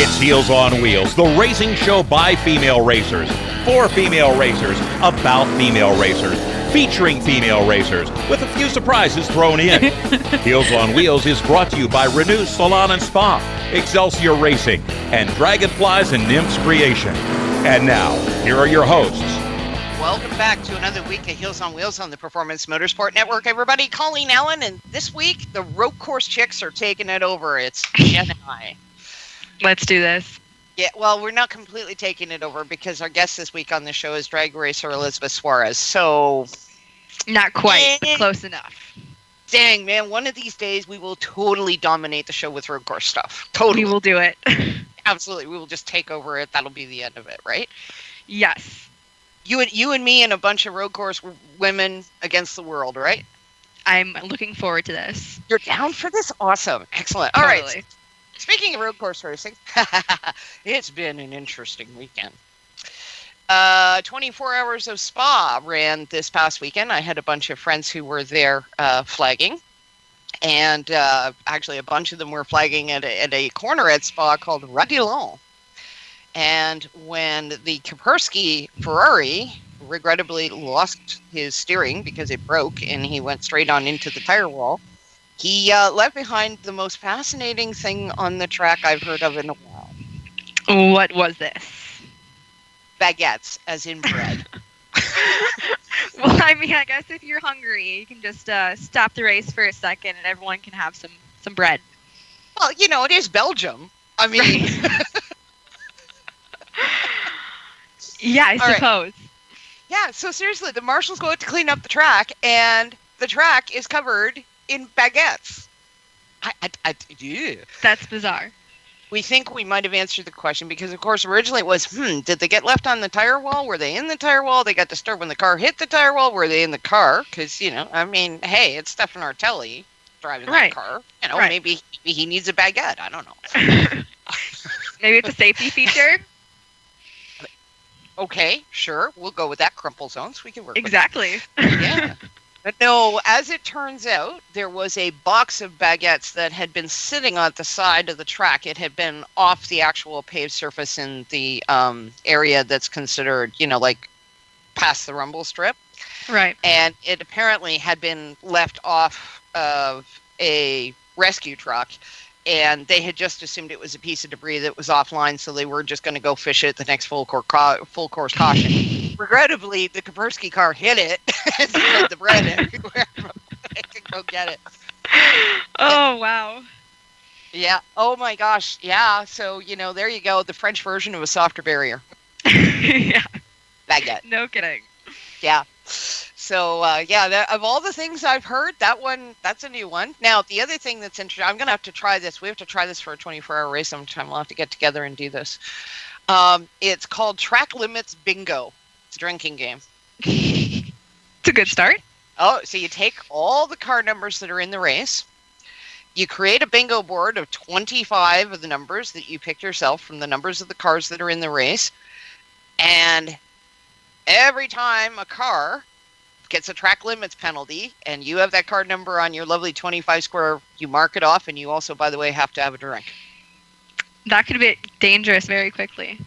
It's Heels on Wheels, the racing show by female racers, for female racers, about female racers, featuring female racers, with a few surprises thrown in. Heels on Wheels is brought to you by Renew Salon and Spa, Excelsior Racing, and Dragonflies and Nymphs Creation. And now, here are your hosts. Welcome back to another week of Heels on Wheels on the Performance Motorsport Network, everybody. Colene Allen, and this week, the road course chicks are taking it over. It's Jenna and I. Let's do this. Yeah, well, we're not completely taking it over because our guest this week on the show is drag racer Elizabeth Suarez. So, not quite, but close enough. Dang, man, one of these days we will totally dominate the show with road course stuff. Totally. We will do it. Absolutely. We will just take over it. That'll be the end of it, right? Yes. You and me and a bunch of road course women against the world, right? I'm looking forward to this. You're down for this? Awesome. Excellent. Totally. All right. Speaking of road course racing, it's been an interesting weekend. 24 Hours of Spa ran this past weekend. I had a bunch of friends who were there flagging. And actually, a bunch of them were flagging at a corner at Spa called Radillon. And when the Kaspersky Ferrari regrettably lost his steering because it broke and he went straight on into the tire wall, he left behind the most fascinating thing on the track I've heard of in a while. What was this? Baguettes, as in bread. Well, I mean, I guess if you're hungry, you can just stop the race for a second and everyone can have some bread. Well, you know, it is Belgium. I mean... Yeah, I suppose. Right. Yeah, so seriously, the marshals go out to clean up the track, and the track is covered in baguettes. Yeah. That's bizarre. We think we might have answered the question because, of course, originally it was, did they get left on the tire wall? Were they in the tire wall? They got disturbed when the car hit the tire wall? Were they in the car? Because, you know, I mean, hey, it's Stefan Artelli driving that car. You know, maybe he needs a baguette. I don't know. Maybe it's a safety feature. Okay, sure. We'll go with that. Crumple zones. We can work exactly. with that. Yeah. But no, as it turns out, there was a box of baguettes that had been sitting on the side of the track. It had been off the actual paved surface in the area that's considered, you know, like past the rumble strip. Right. And it apparently had been left off of a rescue truck. And they had just assumed it was a piece of debris that was offline, so they were just going to go fish it at the next full course caution. Regrettably, the Kaspersky car hit it and spread the bread everywhere. I could go get it. Oh, wow. Yeah. Oh, my gosh. Yeah. So, you know, there you go. The French version of a softer barrier. Yeah. Baguette. No kidding. Yeah. So, of all the things I've heard, that's a new one. Now, the other thing that's interesting, I'm going to have to try this. We have to try this for a 24-hour race sometime. We'll have to get together and do this. It's called Track Limits Bingo. It's a drinking game. It's a good start. Oh, so you take all the car numbers that are in the race. You create a bingo board of 25 of the numbers that you picked yourself from the numbers of the cars that are in the race. And every time a car gets a track limits penalty and you have that card number on your lovely 25 square, you mark it off, and you also, by the way, have to have a drink. That could be dangerous very quickly.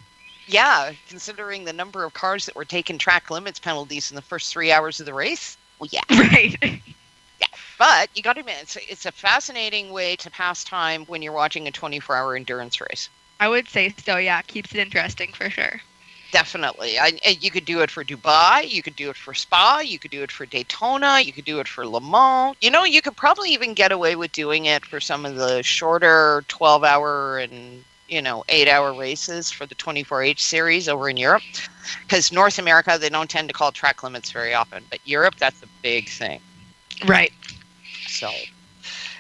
Yeah, considering the number of cars that were taking track limits penalties in the first 3 hours of the race. Well, yeah. Right. Yeah, but you got to admit, it's a fascinating way to pass time when you're watching a 24-hour endurance race. I would say so, yeah. Keeps it interesting for sure. Definitely. You could do it for Dubai. You could do it for Spa. You could do it for Daytona. You could do it for Le Mans. You know, you could probably even get away with doing it for some of the shorter 12-hour and, 8-hour races for the 24H series over in Europe. Because North America, they don't tend to call track limits very often. But Europe, that's a big thing. Right. So,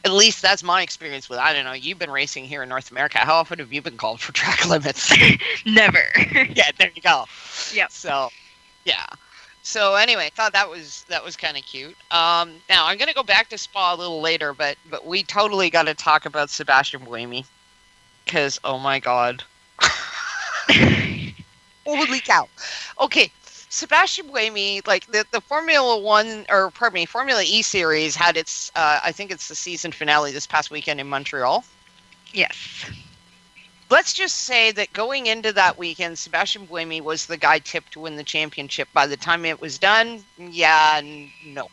at least that's my experience with, I don't know, you've been racing here in North America. How often have you been called for track limits? Never. Yeah, there you go. Yeah. So, yeah. So anyway, I thought that was kind of cute. Now I'm going to go back to Spa a little later, but we totally got to talk about Sebastian Buemi because oh my God, holy cow! Okay, Sebastian Buemi, like the Formula E series had its, I think it's the season finale this past weekend in Montreal. Yes. let's just say that going into that weekend, Sebastian Buemi was the guy tipped to win the championship. By the time it was done, no.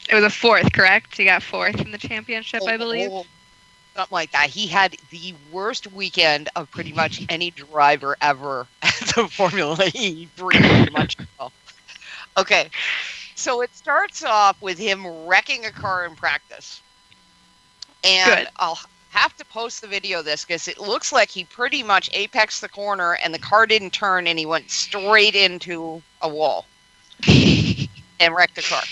It was a 4th, correct? He got 4th in the championship, I believe. Something like that. He had the worst weekend of pretty much any driver ever at the Formula E. Pretty much. Okay, so it starts off with him wrecking a car in practice. And Good. I'll have to post the video of this because it looks like he pretty much apexed the corner and the car didn't turn and he went straight into a wall and wrecked the car.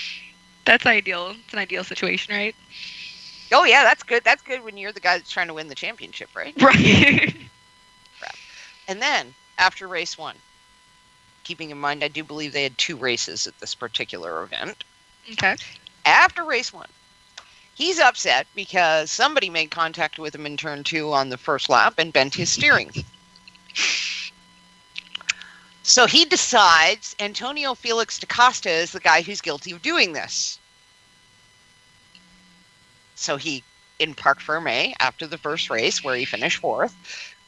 That's ideal. It's an ideal situation, right? Oh, yeah, that's good. That's good when you're the guy that's trying to win the championship, right? Right. And then, after race 1, keeping in mind I do believe they had 2 races at this particular event. Okay. After race 1, he's upset because somebody made contact with him in turn 2 on the first lap and bent his steering. So he decides Antonio Felix da Costa is the guy who's guilty of doing this. So he, in Parc Fermé, after the first race, where he finished 4th,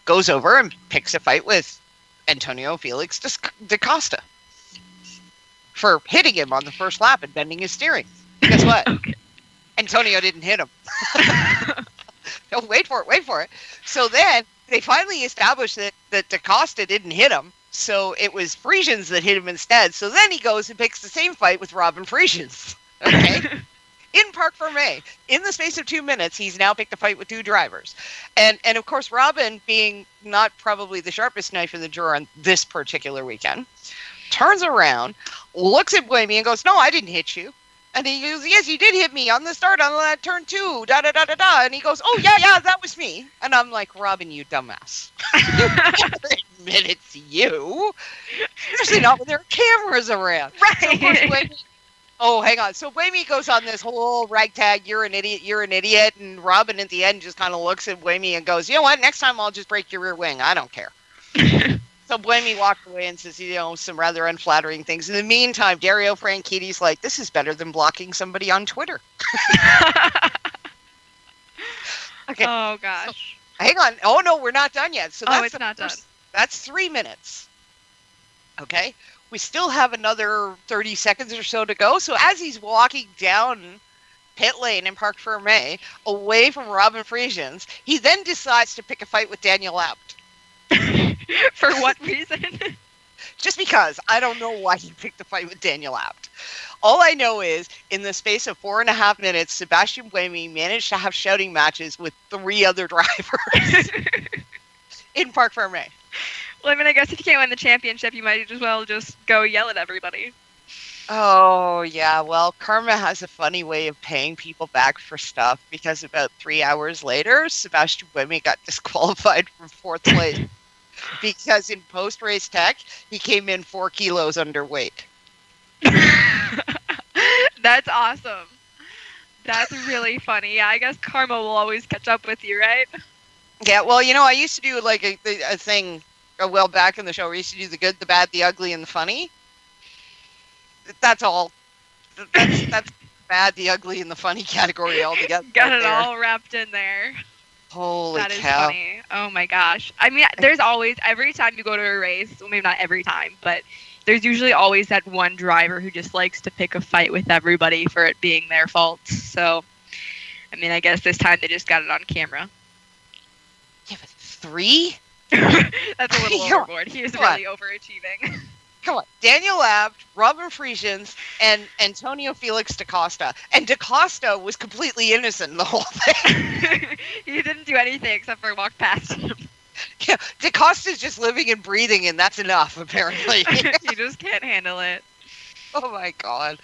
goes over and picks a fight with Antonio Felix da Costa for hitting him on the first lap and bending his steering. Guess what? Okay. Antonio didn't hit him. No, wait for it. So then they finally established that da Costa didn't hit him. So it was Friesians that hit him instead. So then he goes and picks the same fight with Robin Friesians. Okay? In Parc Fermé, in the space of 2 minutes, he's now picked a fight with 2 drivers. And of course, Robin, being not probably the sharpest knife in the drawer on this particular weekend, turns around, looks at Buemi and goes, "No, I didn't hit you." And he goes, "Yes, you did hit me on the start on that turn 2, da-da-da-da-da." And he goes, "Oh, yeah, that was me." And I'm like, Robin, you dumbass. You never admit it's you. Especially not when there are cameras around. Right. So of course, Buemi, oh, hang on. So Buemi goes on this whole ragtag, you're an idiot. And Robin at the end just kind of looks at Buemi and goes, "You know what? Next time I'll just break your rear wing. I don't care." So Buemi walked away and says, some rather unflattering things. In the meantime, Dario Franchitti's like, "This is better than blocking somebody on Twitter." Okay. Oh, gosh. So, hang on. Oh, no, we're not done yet. So It's not done. That's 3 minutes. Okay. We still have another 30 seconds or so to go. So as he's walking down pit lane in Parc Fermé, away from Robin Friesians, he then decides to pick a fight with Daniel Abt. For what reason? Just because. I don't know why he picked a fight with Daniel Abt. All I know is, in the space of 4.5 minutes, Sebastian Buemi managed to have shouting matches with 3 other drivers in Parc Fermé. Well, I mean, I guess if you can't win the championship, you might as well just go yell at everybody. Oh, yeah. Well, karma has a funny way of paying people back for stuff, because about 3 hours later, Sebastian Buemi got disqualified from 4th place because in post-race tech, he came in 4 kilos underweight. That's awesome. That's really funny. Yeah, I guess karma will always catch up with you, right? Yeah, well, I used to do like a thing a while back in the show. We used to do the good, the bad, the ugly, and the funny. That's all. That's bad, the ugly, and the funny category altogether. Got it all wrapped in there. Holy That is cow. funny. Oh my gosh. I mean, there's always, every time you go to a race, well, maybe not every time, but there's usually always that one driver who just likes to pick a fight with everybody for it being their fault. So, I mean, I guess this time they just got it on camera. Yeah, but 3? That's a little Come on. overboard. He was Come on. really overachieving. Come on. Daniel Abt, Robin Friesians, and Antonio Felix da Costa. And da Costa was completely innocent in the whole thing. He didn't do anything except for walk past him. Yeah, da Costa's just living and breathing, and that's enough, apparently. He just can't handle it. Oh my god.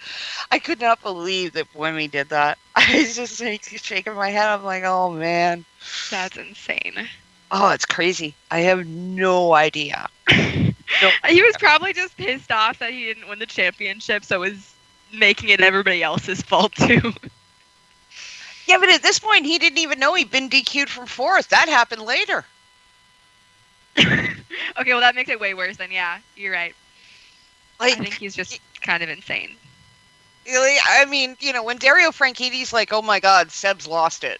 I could not believe that Buemi did that. I was just shaking my head. I'm like, oh man. That's insane. Oh, it's crazy. I have no idea. No. He was probably just pissed off that he didn't win the championship, so it was making it everybody else's fault too. Yeah, but at this point, he didn't even know he'd been DQ'd from 4th. That happened later. Okay, well that makes it way worse then, yeah, you're right. Like, I think he's just kind of insane. really, I mean, when Dario Franchitti's like, "Oh my god, Seb's lost it."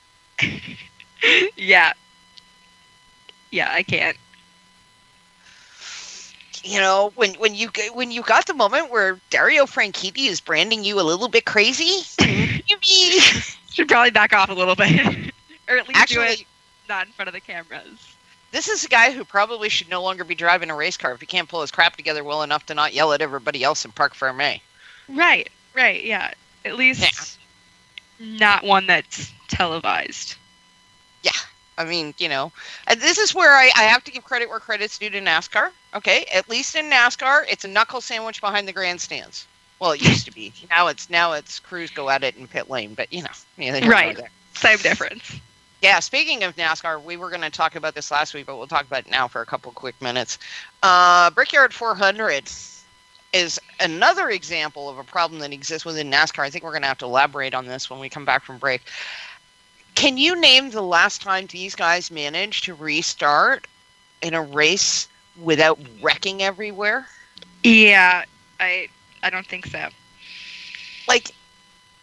Yeah. Yeah, I can't. You know, when you got the moment where Dario Franchitti is branding you a little bit crazy, maybe Should probably back off a little bit. Or at least do it actually, not in front of the cameras. this is a guy who probably should no longer be driving a race car if he can't pull his crap together well enough to not yell at everybody else in Parc Fermé. Right, yeah. At least not one that's televised. Yeah. I mean, you know, this is where I have to give credit where credit's due to NASCAR. Okay, at least in NASCAR, it's a knuckle sandwich behind the grandstands. Well, it used to be. Now it's crews go at it in pit lane, but you know, neither here nor Right. there. Same difference. Yeah, speaking of NASCAR, we were going to talk about this last week, but we'll talk about it now for a couple quick minutes. Brickyard 400 is another example of a problem that exists within NASCAR. I think we're going to have to elaborate on this when we come back from break. Can you name the last time these guys managed to restart in a race without wrecking everywhere? Yeah, I don't think so. Like,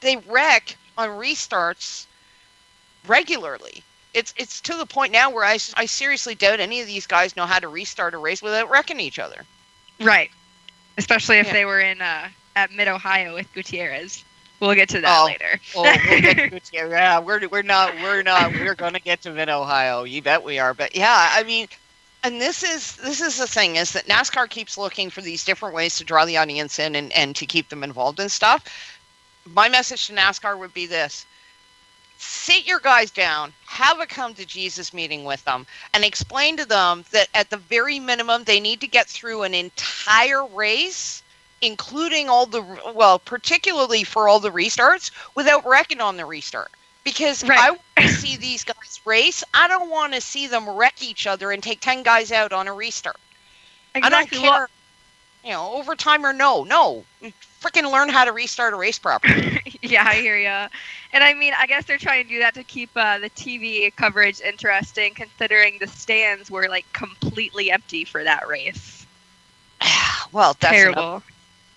they wreck on restarts regularly. It's to the point now where I seriously doubt any of these guys know how to restart a race without wrecking each other. Right. Especially if they were in at Mid-Ohio with Gutierrez. We'll get to that later. We'll get to yeah, we're gonna get to Mid-Ohio. You bet we are. But yeah, I mean, and this is the thing, is that NASCAR keeps looking for these different ways to draw the audience in and to keep them involved in stuff. My message to NASCAR would be this: sit your guys down, have a come to Jesus meeting with them, and explain to them that at the very minimum they need to get through an entire race, including particularly for all the restarts, without wrecking on the restart. Because I want to see these guys race. I don't want to see them wreck each other and take 10 guys out on a restart. Exactly. I don't care, overtime or no. Freaking learn how to restart a race properly. Yeah, I hear ya. And I mean, I guess they're trying to do that to keep the TV coverage interesting, considering the stands were like completely empty for that race. Well, that's terrible.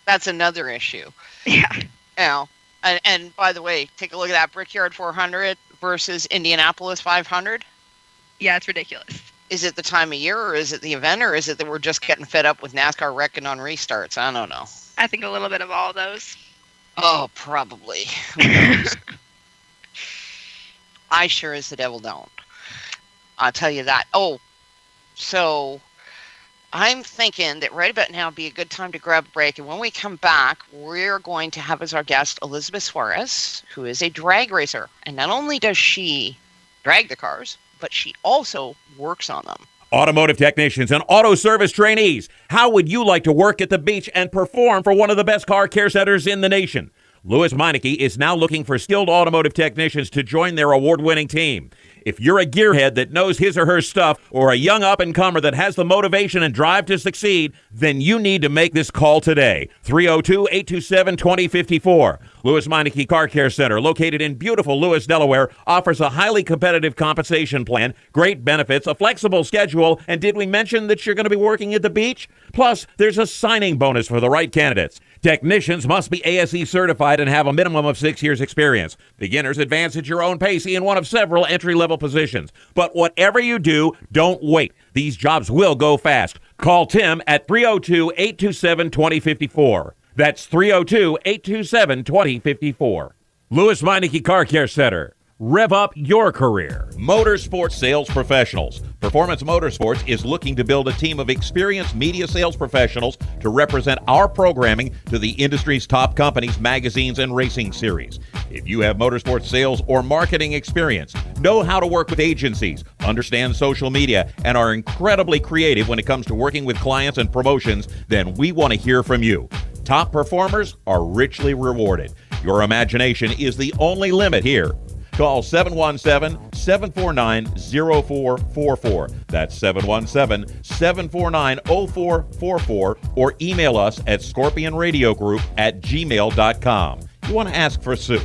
That's another issue. Yeah. And by the way, take a look at that Brickyard 400 versus Indianapolis 500. Yeah, it's ridiculous. Is it the time of year, or is it the event, or is it that we're just getting fed up with NASCAR wrecking on restarts? I don't know. I think a little bit of all those. Oh, probably. Who knows? I sure as the devil don't. I'll tell you that. Oh, so I'm thinking that right about now would be a good time to grab a break. And when we come back, we're going to have as our guest Elizabeth Suarez, who is a drag racer. And not only does she drag the cars, but she also works on them. Automotive technicians and auto service trainees, how would you like to work at the beach and perform for one of the best car care centers in the nation? Louis Meineke is now looking for skilled automotive technicians to join their award-winning team. If you're a gearhead that knows his or her stuff, or a young up-and-comer that has the motivation and drive to succeed, then you need to make this call today. 302-827-2054. Louis Meineke Car Care Center, located in beautiful Lewis, Delaware, offers a highly competitive compensation plan, great benefits, a flexible schedule, and did we mention that you're going to be working at the beach? Plus, there's a signing bonus for the right candidates. Technicians must be ASE certified and have a minimum of 6 years experience. Beginners advance at your own pace in one of several entry-level positions. But whatever you do, don't wait. These jobs will go fast. Call Tim at 302-827-2054. That's 302-827-2054. Louis Meineke Car Care Center. Rev up your career. Motorsports sales professionals. Performance Motorsports is looking to build a team of experienced media sales professionals to represent our programming to the industry's top companies, magazines, and racing series. If you have motorsports sales or marketing experience, know how to work with agencies, understand social media, and are incredibly creative when it comes to working with clients and promotions, then we want to hear from you. Top performers are richly rewarded. Your imagination is the only limit here. Call 717-749-0444. That's 717-749-0444, or email us at scorpionradiogroup@gmail.com. You want to ask for Sue.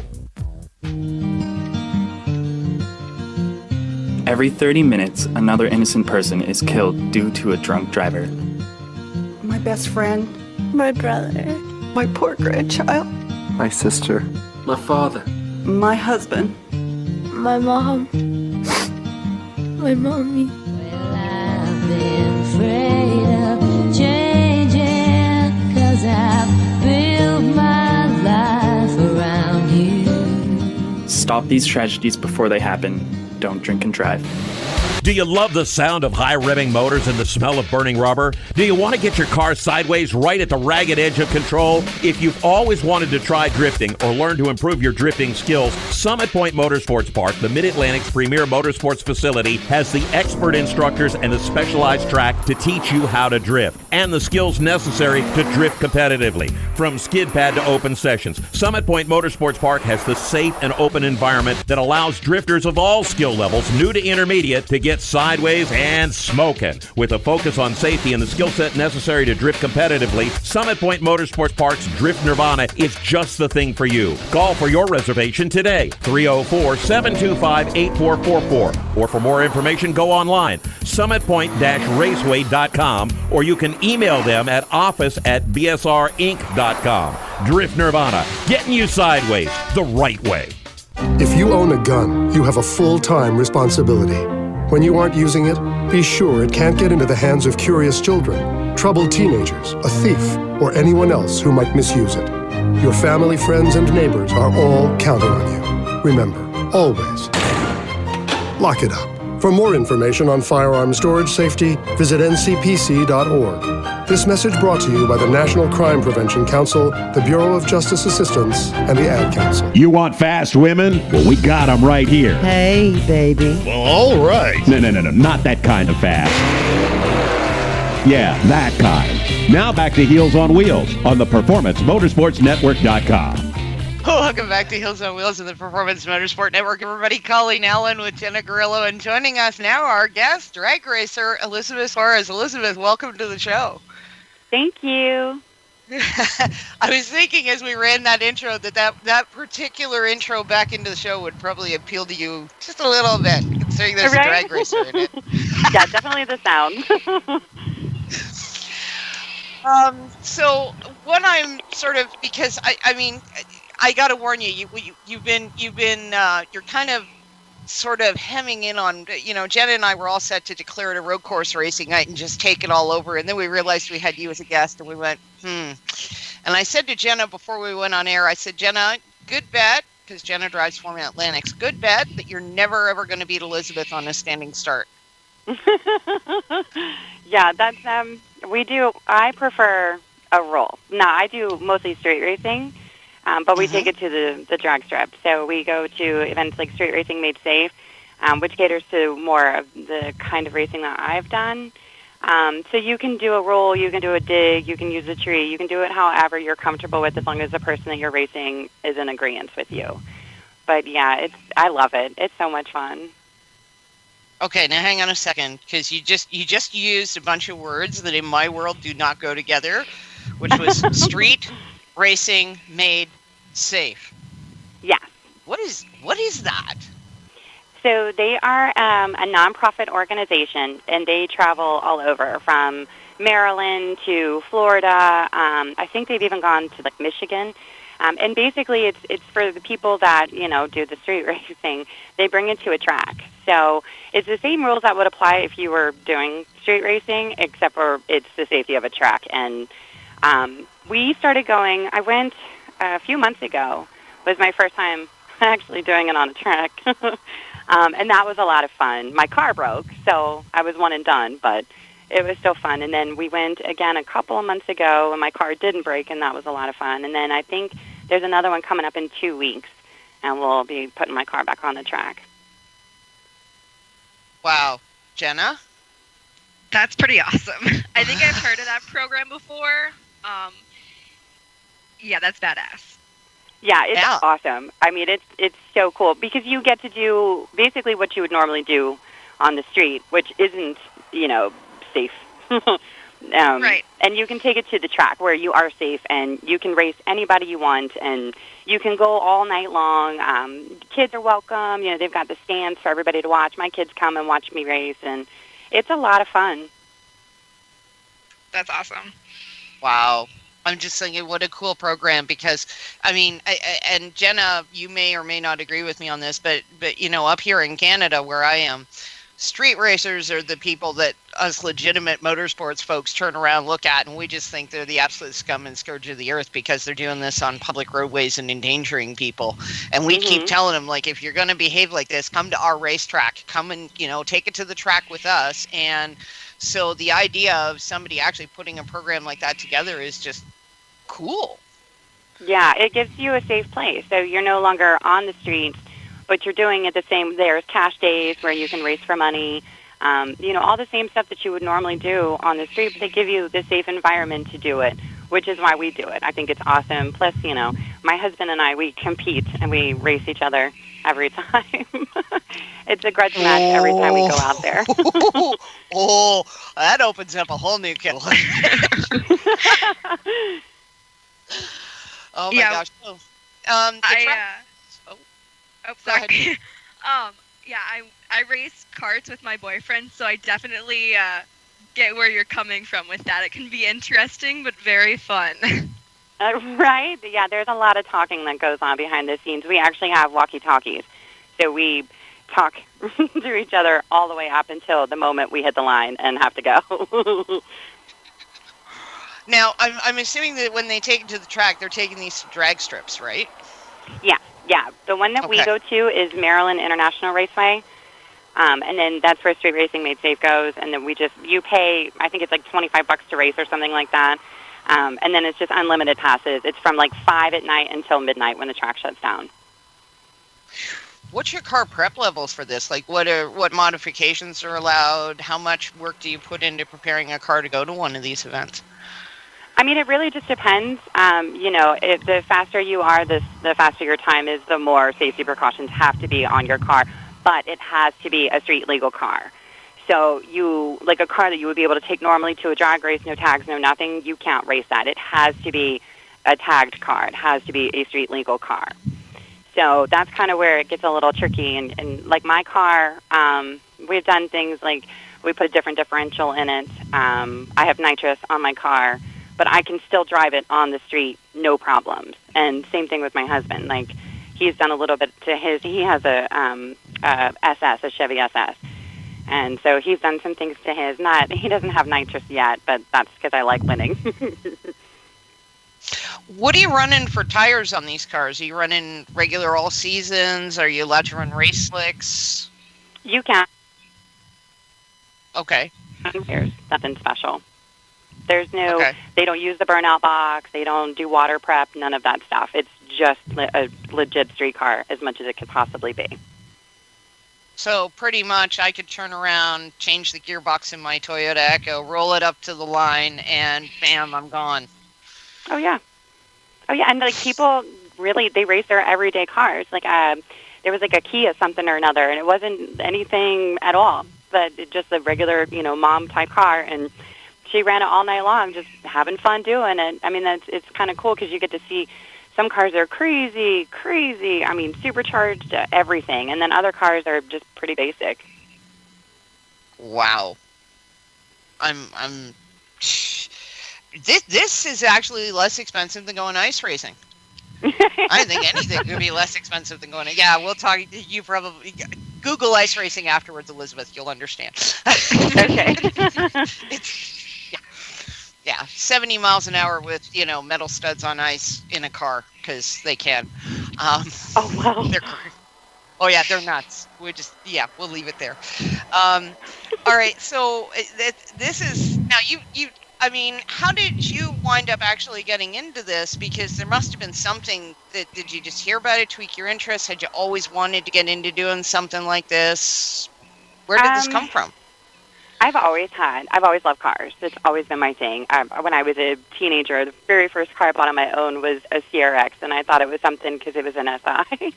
Every 30 minutes, another innocent person is killed due to a drunk driver. My best friend. My brother. My poor grandchild. My sister. My father. My husband. My mom. My mommy. Stop these tragedies before they happen. Don't drink and drive. Do you love the sound of high revving motors and the smell of burning rubber? Do you want to get your car sideways right at the ragged edge of control? If you've always wanted to try drifting or learn to improve your drifting skills, Summit Point Motorsports Park, the Mid-Atlantic's premier motorsports facility, has the expert instructors and the specialized track to teach you how to drift and the skills necessary to drift competitively. From skid pad to open sessions, Summit Point Motorsports Park has the safe and open environment that allows drifters of all skill levels, new to intermediate, to get sideways and smoking. With a focus on safety and the skill set necessary to drift competitively, Summit Point Motorsports Park's Drift Nirvana is just the thing for you. Call for your reservation today, 304-725-8444. Or for more information, go online, summitpoint-raceway.com, or you can email them at office@bsrinc.com. Drift Nirvana, getting you sideways the right way. If you own a gun, you have a full-time responsibility. When you aren't using it, be sure it can't get into the hands of curious children, troubled teenagers, a thief, or anyone else who might misuse it. Your family, friends, and neighbors are all counting on you. Remember, always, lock it up. For more information on firearm storage safety, visit ncpc.org. This message brought to you by the National Crime Prevention Council, the Bureau of Justice Assistance, and the Ad Council. You want fast women? Well, we got them right here. Hey, baby. Well, all right. No, not that kind of fast. Yeah, that kind. Now back to Heels on Wheels on the Performance Motorsports Network.com. Welcome back to Heels on Wheels and the Performance Motorsport Network. Everybody, Colene Allen with Jenna Grilla, and joining us now, our guest, drag racer Elizabeth Suarez. Elizabeth, welcome to the show. Thank you. I was thinking as we ran that intro that particular intro back into the show would probably appeal to you just a little bit, considering there's a drag racer in it. Yeah, definitely the sound. So what I'm sort of, because I mean, I got to warn you, you're kind of sort of hemming in on, Jenna and I were all set to declare it a road course racing night and just take it all over. And then we realized we had you as a guest and we went, And I said to Jenna before we went on air, I said, Jenna, good bet, because Jenna drives Formula Atlantics, good bet that you're never, ever going to beat Elizabeth on a standing start. Yeah, that's, I prefer a roll. No, I do mostly street racing. But we take it to the drag strip. So we go to events like Street Racing Made Safe, which caters to more of the kind of racing that I've done. So you can do a roll, you can do a dig, you can use a tree, you can do it however you're comfortable with, as long as the person that you're racing is in agreement with you. But yeah, I love it. It's so much fun. Okay, now hang on a second, because you just used a bunch of words that in my world do not go together, which was street racing made safe. Yeah. What is that? So they are a nonprofit organization, and they travel all over, from Maryland to Florida. I think they've even gone to like Michigan. And basically, it's for the people that do the street racing. They bring it to a track. So it's the same rules that would apply if you were doing street racing, except for it's the safety of a track. And we started going. I went a few months ago. Was my first time actually doing it on a track. And that was a lot of fun. My car broke, so I was one and done, but it was still fun. And then we went again a couple of months ago, and my car didn't break, and that was a lot of fun. And then I think there's another one coming up in 2 weeks, and we'll be putting my car back on the track. Wow. Jenna? That's pretty awesome. I think I've heard of that program before. Yeah, that's badass. Yeah, it's awesome. I mean, it's so cool because you get to do basically what you would normally do on the street, which isn't, safe. Right. And you can take it to the track where you are safe, and you can race anybody you want, and you can go all night long. Kids are welcome. They've got the stands for everybody to watch. My kids come and watch me race, and it's a lot of fun. That's awesome. Wow. I'm just thinking, what a cool program, because, I mean, and Jenna, you may or may not agree with me on this, but up here in Canada where I am, street racers are the people that us legitimate motorsports folks turn around, look at, and we just think they're the absolute scum and scourge of the earth because they're doing this on public roadways and endangering people. And we keep telling them, like, if you're going to behave like this, come to our racetrack, come and, take it to the track with us. And so the idea of somebody actually putting a program like that together is just cool. Yeah, it gives you a safe place. So you're no longer on the streets, but you're doing it the same. There's cash days where you can race for money, all the same stuff that you would normally do on the street, but they give you the safe environment to do it, which is why we do it. I think it's awesome. Plus, my husband and I, we compete and we race each other every time. It's a grudge match every time we go out there. Oh, that opens up a whole new kettle. Oh my gosh. Sorry. I race karts with my boyfriend, so I definitely get where you're coming from with that. It can be interesting, but very fun. Right? Yeah, there's a lot of talking that goes on behind the scenes. We actually have walkie-talkies, so we talk to each other all the way up until the moment we hit the line and have to go. Now, I'm assuming that when they take it to the track, they're taking these drag strips, right? Yeah. The one that we go to is Maryland International Raceway, and then that's where Street Racing Made Safe goes, and then you pay, I think it's like $25 to race or something like that, and then it's just unlimited passes. It's from like 5 at night until midnight when the track shuts down. What's your car prep levels for this? Like, what modifications are allowed? How much work do you put into preparing a car to go to one of these events? I mean, it really just depends. The faster you are, the faster your time is, the more safety precautions have to be on your car. But it has to be a street legal car. So like a car that you would be able to take normally to a drag race, no tags, no nothing, you can't race that. It has to be a tagged car. It has to be a street legal car. So that's kind of where it gets a little tricky. And like my car, we've done things like we put a different differential in it. I have nitrous on my car, but I can still drive it on the street, no problems. And same thing with my husband. Like, he's done a little bit to his. He has a Chevy SS, and so he's done some things to his. He doesn't have nitrous yet, but that's because I like winning. What are you running for tires on these cars? Are you running regular all seasons? Are you allowed to run race slicks? You can. Okay. There's nothing special. There's no, They don't use the burnout box. They don't do water prep, none of that stuff. It's just a legit street car as much as it could possibly be. So pretty much I could turn around, change the gearbox in my Toyota Echo, roll it up to the line, and bam, I'm gone. Oh, yeah. And like people really, they race their everyday cars. Like there was like a Kia something or another, and it wasn't anything at all, but just a regular, mom type car, and she ran it all night long, just having fun doing it. I mean, it's kind of cool because you get to see some cars are crazy. I mean, supercharged everything, and then other cars are just pretty basic. Wow. This is actually less expensive than going ice racing. I think anything could be less expensive than going. Yeah, we'll talk. You probably Google ice racing afterwards, Elizabeth. You'll understand. Okay. Yeah, 70 miles an hour with, metal studs on ice in a car because they can. Oh, wow. They're nuts. We'll leave it there. All right, so this is, now how did you wind up actually getting into this? Because there must have been something did you just hear about it, tweak your interest? Had you always wanted to get into doing something like this? Where did this come from? I've always loved cars. It's always been my thing. When I was a teenager, the very first car I bought on my own was a CRX, and I thought it was something because it was an SI.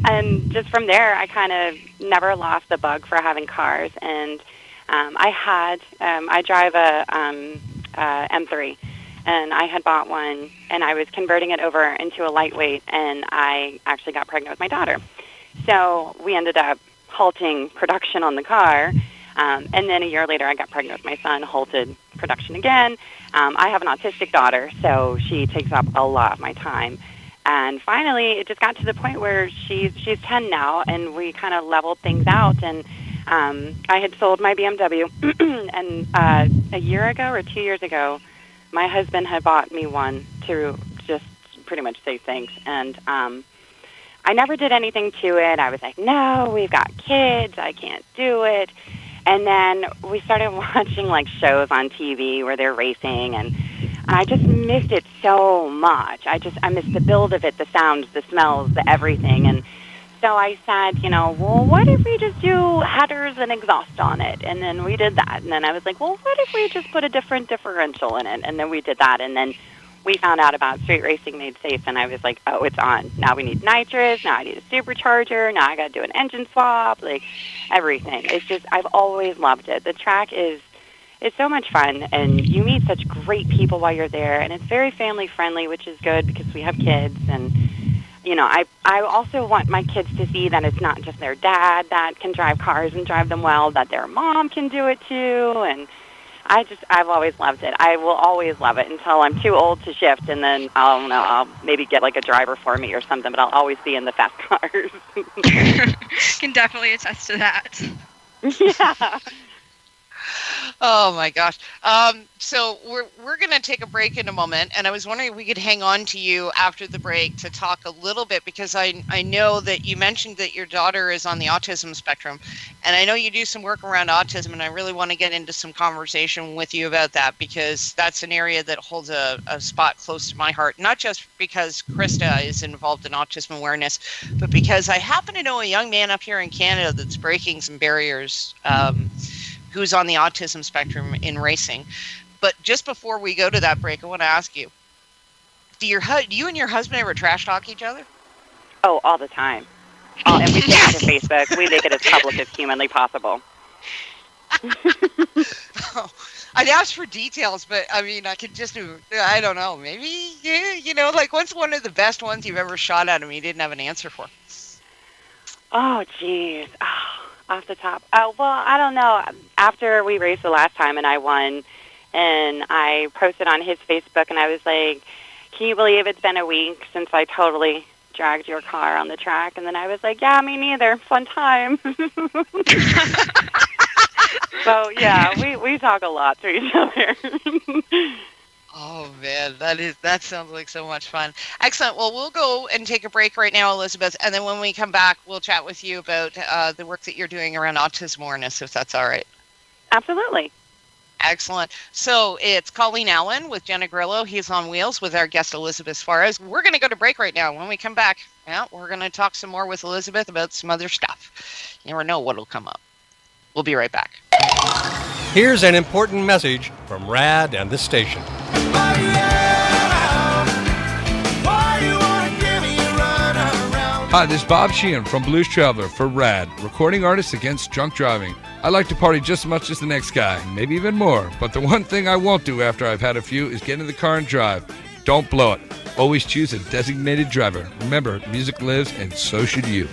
And just from there, I kind of never lost the bug for having cars. And I drive a M3, and I had bought one, and I was converting it over into a lightweight, and I actually got pregnant with my daughter. So we ended up halting production on the car. And then a year later, I got pregnant with my son, halted production again. I have an autistic daughter, so she takes up a lot of my time. And finally, it just got to the point where she's 10 now, and we kind of leveled things out. And I had sold my BMW, and a year ago or 2 years ago, my husband had bought me one to just pretty much say thanks. And I never did anything to it. I was like, no, we've got kids. I can't do it. And then we started watching like shows on TV where they're racing, and I just missed it so much. I missed the build of it, the sounds, the smells, the everything. And so I said, well, what if we just do headers and exhaust on it? And then we did that. And then I was like, well, what if we just put a different differential in it? And then we did that. And then we found out about Street Racing Made Safe, and I was like, oh, it's on. Now we need nitrous. Now I need a supercharger. Now I got to do an engine swap, like everything. It's just, I've always loved it. The track it's so much fun, and you meet such great people while you're there, and it's very family-friendly, which is good because we have kids. And, I also want my kids to see that it's not just their dad that can drive cars and drive them well, that their mom can do it too, and I've always loved it. I will always love it until I'm too old to shift, and then I'll maybe get like a driver for me or something, but I'll always be in the fast cars. Can definitely attest to that. Yeah. Oh my gosh. So we're going to take a break in a moment, and I was wondering if we could hang on to you after the break to talk a little bit, because I know that you mentioned that your daughter is on the autism spectrum, and I know you do some work around autism, and I really want to get into some conversation with you about that, because that's an area that holds a spot close to my heart, not just because Krista is involved in autism awareness, but because I happen to know a young man up here in Canada that's breaking some barriers, who's on the autism spectrum in racing. But just before we go to that break, I want to ask you, do you and your husband ever trash talk each other? Oh, all the time. And we take it to Facebook. We make it as public as humanly possible. I'd ask for details, but I mean, I could just do, I don't know, maybe, like what's one of the best ones you've ever shot at him you didn't have an answer for? Oh, geez. Off the top. Well, I don't know. After we raced the last time and I won, and I posted on his Facebook, and I was like, can you believe it's been a week since I totally dragged your car on the track? And then I was like, yeah, me neither. Fun time. So, yeah, we talk a lot to each other. Oh, man, that sounds like so much fun. Excellent. Well, we'll go and take a break right now, Elizabeth, and then when we come back, we'll chat with you about the work that you're doing around autism awareness, if that's all right. Absolutely. Excellent. So it's Colene Allen with Jenna Grilla. He's on wheels with our guest, Elizabeth Suarez. We're going to go to break right now. When we come back, we're going to talk some more with Elizabeth about some other stuff. You never know what'll come up. We'll be right back. Here's an important message from RAD and the station. Hi, this is Bob Sheehan from Blues Traveler for RAD, recording artists against drunk driving. I like to party just as much as the next guy, maybe even more, but the one thing I won't do after I've had a few is get in the car and drive. Don't blow it. Always choose a designated driver. Remember, music lives, and so should you.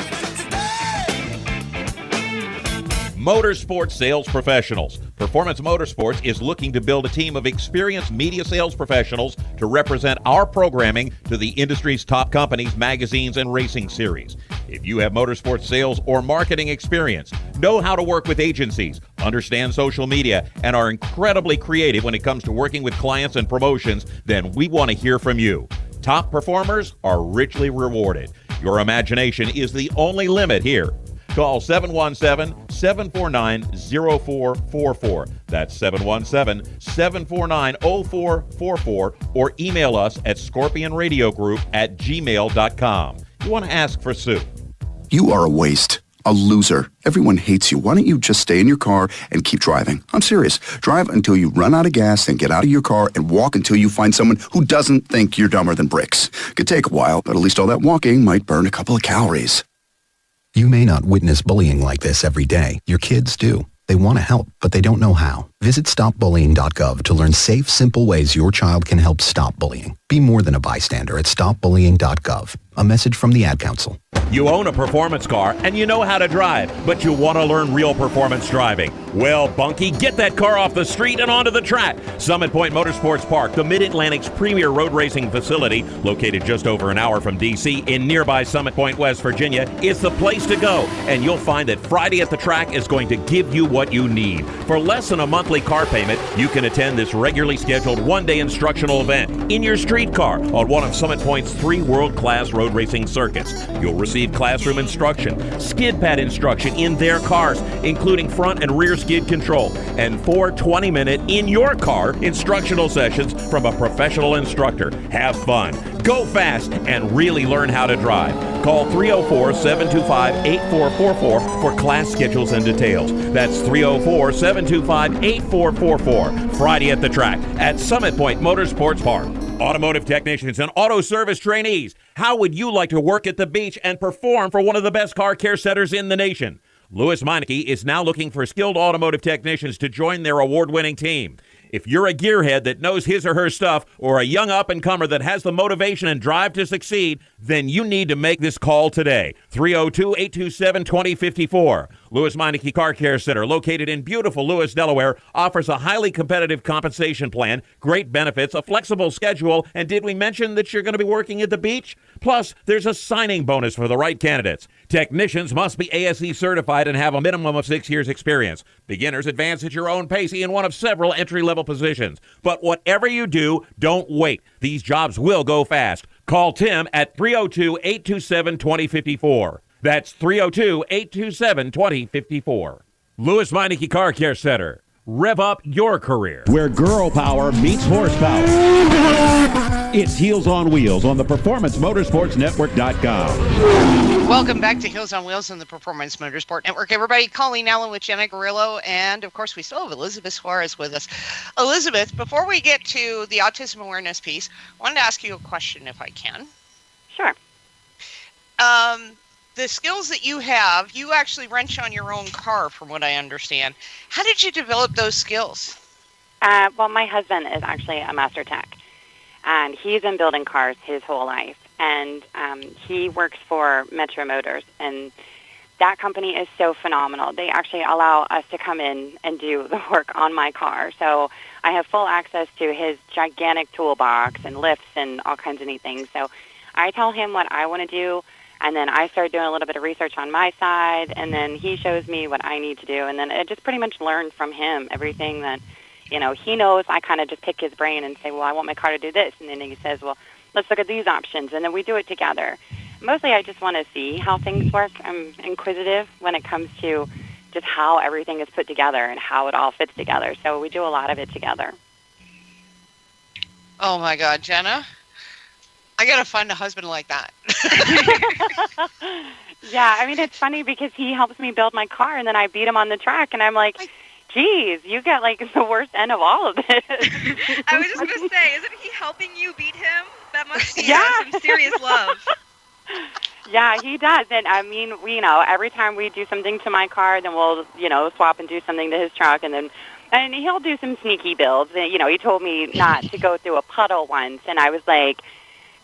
Motorsports sales professionals. Performance Motorsports is looking to build a team of experienced media sales professionals to represent our programming to the industry's top companies, magazines, and racing series. If you have motorsports sales or marketing experience, know how to work with agencies, understand social media, and are incredibly creative when it comes to working with clients and promotions, then we want to hear from you. Top performers are richly rewarded. Your imagination is the only limit here. Call 717-749-0444. That's 717-749-0444, or email us at scorpionradiogroup@gmail.com. You want to ask for Sue. You are a waste. A loser. Everyone hates you. Why don't you just stay in your car and keep driving? I'm serious. Drive until you run out of gas and get out of your car and walk until you find someone who doesn't think you're dumber than bricks. Could take a while, but at least all that walking might burn a couple of calories. You may not witness bullying like this every day. Your kids do. They want to help, but they don't know how. Visit stopbullying.gov to learn safe, simple ways your child can help stop bullying. Be more than a bystander at stopbullying.gov. A message from the Ad Council. You own a performance car and you know how to drive, but you want to learn real performance driving. Well, Bunky, get that car off the street and onto the track. Summit Point Motorsports Park, the Mid-Atlantic's premier road racing facility, located just over an hour from D.C. in nearby Summit Point, West Virginia, is the place to go. And you'll find that Friday at the track is going to give you what you need. For less than a monthly car payment, you can attend this regularly scheduled one-day instructional event in your street car on one of Summit Point's 3 world-class road racing circuits. You'll receive classroom instruction, skid pad instruction in their cars, including front and rear skid control, and 4 20-minute in-your-car instructional sessions from a professional instructor. Have fun, go fast, and really learn how to drive. Call 304-725-8444 for class schedules and details. That's 304-725-8444. Friday at the track at Summit Point Motorsports Park. Automotive technicians and auto service trainees, how would you like to work at the beach and perform for one of the best car care centers in the nation? Louis Meineke is now looking for skilled automotive technicians to join their award-winning team. If you're a gearhead that knows his or her stuff, or a young up-and-comer that has the motivation and drive to succeed, then you need to make this call today. 302-827-2054. Louis Meineke Car Care Center, located in beautiful Lewis, Delaware, offers a highly competitive compensation plan, great benefits, a flexible schedule, and did we mention that you're going to be working at the beach? Plus, there's a signing bonus for the right candidates. Technicians must be ASE certified and have a minimum of 6 years experience. Beginners advance at your own pace in one of several entry-level positions. But whatever you do, don't wait. These jobs will go fast. Call Tim at 302-827-2054. That's 302-827-2054. Louis Meineke Car Care Center. Rev up your career. Where girl power meets horsepower. It's Heels on Wheels on the Performance Motorsports Network.com. Welcome back to Heels on Wheels on the Performance Motorsport Network. Everybody, Colene Allen with Jenna, Grilla, and of course we still have Elizabeth Suarez with us. Elizabeth, before we get to the autism awareness piece, I wanted to ask you a question if I can. Sure. The skills that you have, you actually wrench on your own car, from what I understand. How did you develop those skills? Well, my husband is actually a master tech, and he's been building cars his whole life. And he works for Metro Motors, and that company is so phenomenal. They actually allow us to come in and do the work on my car. So I have full access to his gigantic toolbox and lifts and all kinds of neat things. So I tell him what I want to do, and then I start doing a little bit of research on my side, and then he shows me what I need to do. And then I just pretty much learn from him everything that, he knows. I kind of just pick his brain and say, well, I want my car to do this. And then he says, well, let's look at these options. And then we do it together. Mostly I just want to see how things work. I'm inquisitive when it comes to just how everything is put together and how it all fits together. So we do a lot of it together. Oh, my God, Jenna. I got to find a husband like that. Yeah, I mean, it's funny because he helps me build my car, and then I beat him on the track, and I'm like, geez, you got, the worst end of all of this. I was just going to say, isn't he helping you beat him? That must be some serious love. Yeah, he does. And, I mean, every time we do something to my car, then we'll, swap and do something to his truck, and he'll do some sneaky builds. And, he told me not to go through a puddle once, and I was like,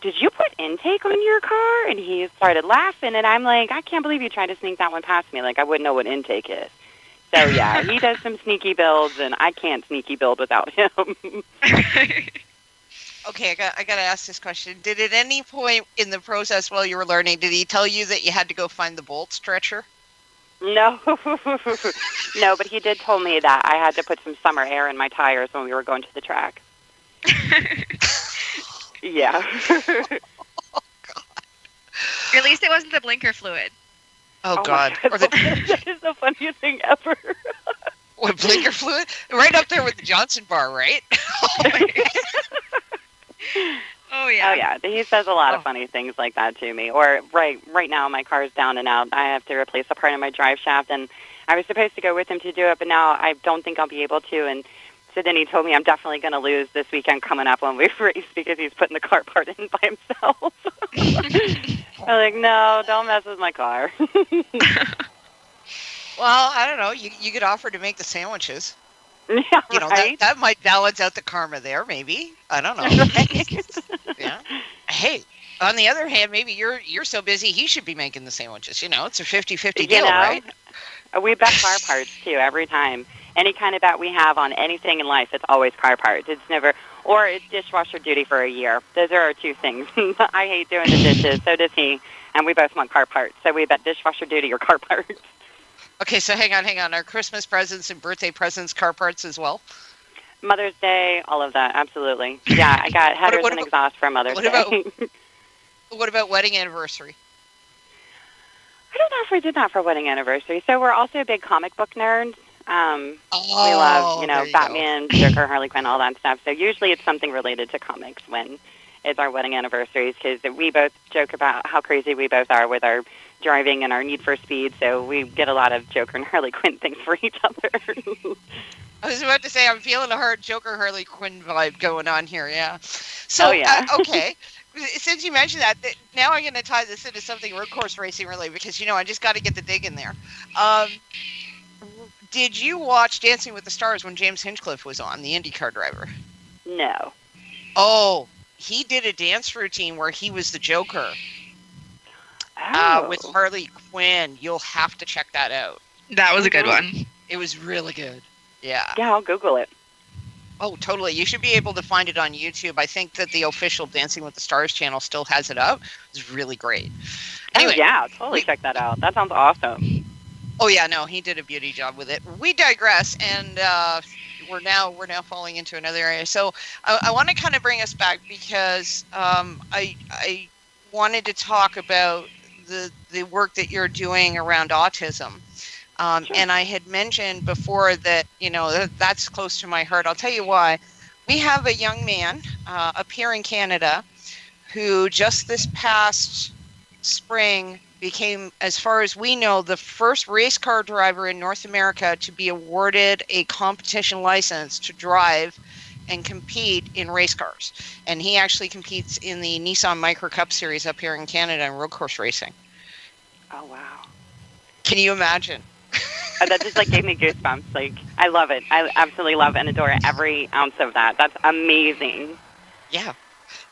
did you put intake on your car? And he started laughing, and I'm like, I can't believe you tried to sneak that one past me. I wouldn't know what intake is. So, yeah, he does some sneaky builds, and I can't sneaky build without him. Okay, I got to ask this question. Did at any point in the process while you were learning, did he tell you that you had to go find the bolt stretcher? No. No, but he did tell me that I had to put some summer air in my tires when we were going to the track. Yeah. Oh, God. At least it wasn't the blinker fluid. Oh, God. Or that is the funniest thing ever. What, blinker fluid? Right up there with the Johnson bar, right? Oh, yeah. Oh, yeah. He says a lot of funny things like that to me. Or right now my car's down and out. I have to replace a part of my drive shaft, and I was supposed to go with him to do it, but now I don't think I'll be able to. And so then he told me I'm definitely going to lose this weekend coming up when we race because he's putting the car part in by himself. I'm like, no, don't mess with my car. Well, I don't know. You could offer to make the sandwiches. Yeah, You know, right? that might balance out the karma there, maybe. I don't know. Yeah. Hey, on the other hand, maybe you're so busy he should be making the sandwiches. You know, it's a 50-50 deal, right? We bet car parts, too, every time. Any kind of bet we have on anything in life, it's always car parts. It's never, or it's dishwasher duty for a year. Those are our two things. I hate doing the dishes, so does he, and we both want car parts. So we bet dishwasher duty or car parts. Okay, so hang on. Are Christmas presents and birthday presents car parts as well? Mother's Day, all of that, absolutely. Yeah, I got headers and exhaust for Mother's Day. What about wedding anniversary? I don't know if we did that for wedding anniversary. So we're also big comic book nerds. We love, Batman, Joker, Harley Quinn, all that stuff. So usually it's something related to comics when it's our wedding anniversaries, because we both joke about how crazy we both are with our driving and our need for speed. So we get a lot of Joker and Harley Quinn things for each other. I was about to say, I'm feeling a hard Joker Harley Quinn vibe going on here, yeah. So, okay. Since you mentioned that, now I'm going to tie this into something road course racing related, because, I just got to get the dig in there. Did you watch Dancing with the Stars when James Hinchcliffe was on, the IndyCar driver? No. Oh, he did a dance routine where he was the Joker with Harley Quinn. You'll have to check that out. That was a good one. It was really good. Yeah. Yeah, I'll Google it. Oh, totally. You should be able to find it on YouTube. I think that the official Dancing with the Stars channel still has it up. It's really great. Anyway, yeah, totally check that out. That sounds awesome. Oh yeah, no, he did a beauty job with it. We digress, and we're now falling into another area. So I want to kind of bring us back, because I wanted to talk about the work that you're doing around autism. Sure. And I had mentioned before that, that's close to my heart. I'll tell you why. We have a young man up here in Canada who just this past spring became, as far as we know, the first race car driver in North America to be awarded a competition license to drive and compete in race cars. And he actually competes in the Nissan Micro Cup Series up here in Canada in road course racing. Oh, wow. Can you imagine? That just gave me goosebumps. I love it. I absolutely love and adore every ounce of that. That's amazing. Yeah.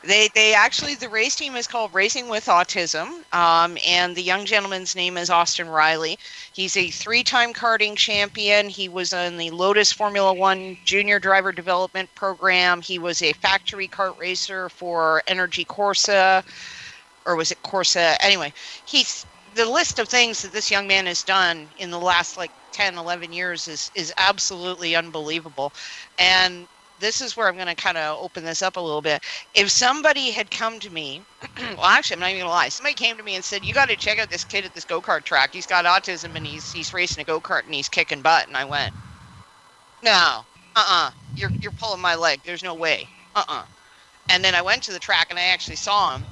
They actually, the race team is called Racing with Autism, and the young gentleman's name is Austin Riley. He's a 3-time karting champion. He was in the Lotus Formula One Junior Driver Development Program. He was a factory kart racer for Energy Corsa, or was it Corsa? Anyway, the list of things that this young man has done in the last 10, 11 years is absolutely unbelievable. And this is where I'm going to kind of open this up a little bit. If somebody had come to me, well, actually, I'm not even going to lie. Somebody came to me and said, you got to check out this kid at this go-kart track. He's got autism, and he's racing a go-kart, and he's kicking butt. And I went, no, you're pulling my leg. There's no way. And then I went to the track, and I actually saw him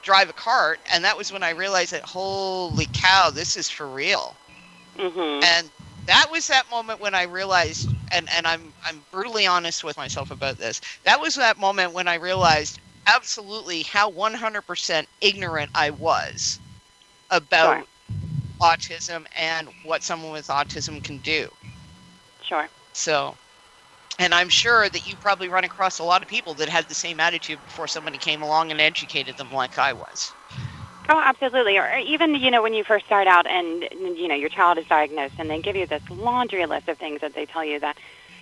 drive a kart, and that was when I realized that, holy cow, this is for real. Mm-hmm. And that was that moment when I realized, and I'm brutally honest with myself about this, that was that moment when I realized absolutely how 100% ignorant I was about autism and what someone with autism can do. Sure. So, and I'm sure that you probably run across a lot of people that had the same attitude before somebody came along and educated them like I was. Oh, absolutely. Or even, when you first start out and, your child is diagnosed, and they give you this laundry list of things that they tell you that,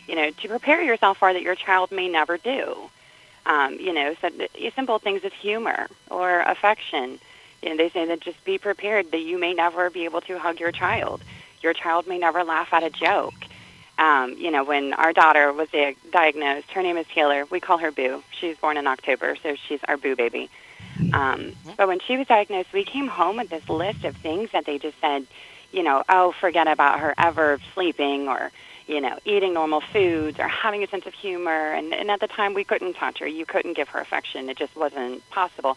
to prepare yourself for that your child may never do. So simple things as humor or affection. They say that just be prepared that you may never be able to hug your child. Your child may never laugh at a joke. When our daughter was diagnosed, her name is Taylor. We call her Boo. She's born in October, so she's our Boo baby. But when she was diagnosed, we came home with this list of things that they just said, forget about her ever sleeping or, eating normal foods or having a sense of humor. And at the time, we couldn't touch her. You couldn't give her affection. It just wasn't possible.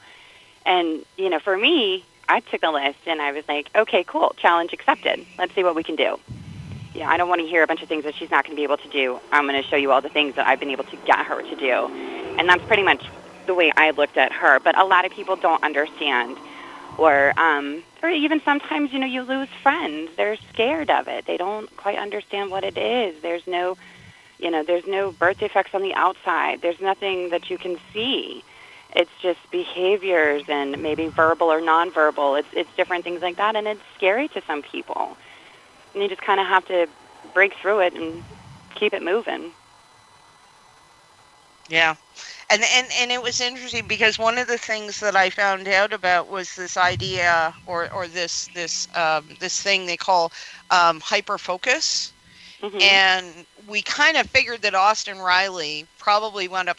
And, for me, I took a list and I was like, okay, cool, challenge accepted. Let's see what we can do. I don't want to hear a bunch of things that she's not going to be able to do. I'm going to show you all the things that I've been able to get her to do. And that's pretty much the way I looked at her. But a lot of people don't understand. Or even sometimes, you lose friends. They're scared of it. They don't quite understand what it is. There's no There's no birth defects on the outside. There's nothing that you can see. It's just behaviors and maybe verbal or nonverbal. It's different things like that, and it's scary to some people. And you just kind of have to break through it and keep it moving. Yeah. And it was interesting because one of the things that I found out about was this idea or this thing they call hyperfocus. Mm-hmm. And we kind of figured that Austin Riley probably wound up